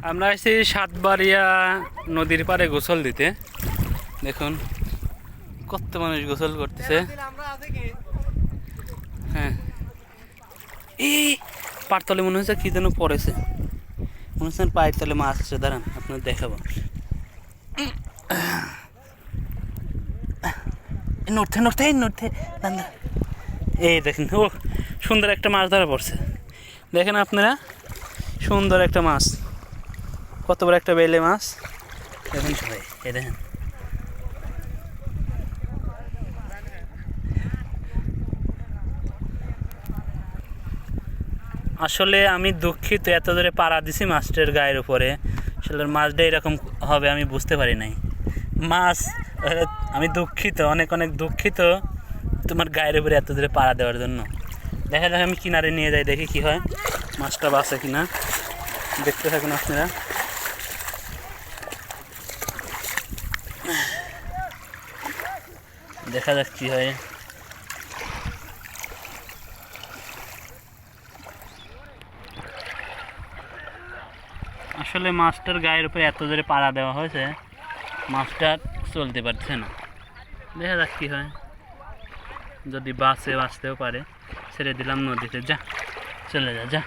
আমরা এসেছি সাতবাড়িয়া নদীর পাড়ে গোসল দিতে। দেখুন কত মানুষ গোসল করতেছে। হ্যাঁ, এই পাড়তলে মনে হচ্ছে কি যেন পড়েছে, মনে হচ্ছে পায়ের তলে মাছ আছে। দাঁড়ান আপনার দেখাবো। নড়তে নড়তে নড়তে এই দেখেন, ও সুন্দর একটা মাছ ধরা পড়ছে। দেখেন আপনারা, সুন্দর একটা মাছ, কত বড় একটা বেলে মাছ। দেখুন সবাই, এই দেখেন। আসলে আমি দুঃখিত, এত ধরে পাড়া দিছি মাছটার গায়ের উপরে, আসলে মাছটা এরকম হবে আমি বুঝতে পারি নাই। মাছ, আমি দুঃখিত, অনেক অনেক দুঃখিত তোমার গায়ের উপরে এত ধরে পাড়া দেওয়ার জন্য। দেখা যাক, আমি কিনারে নিয়ে যাই, দেখি কি হয়, মাছটা বাঁচে কিনা। দেখতে থাকুন আপনারা। দেখা যাক কি হয়। আসলে মাছটার গায়ের উপরে এত জোরে পাড়া দেওয়া হয়েছে, মাছটা চলতে পারছে না। দেখা যাক কি হয়, যদি বাঁচতেও পারে। ছেড়ে দিলাম নদীতে, যা চলে যা।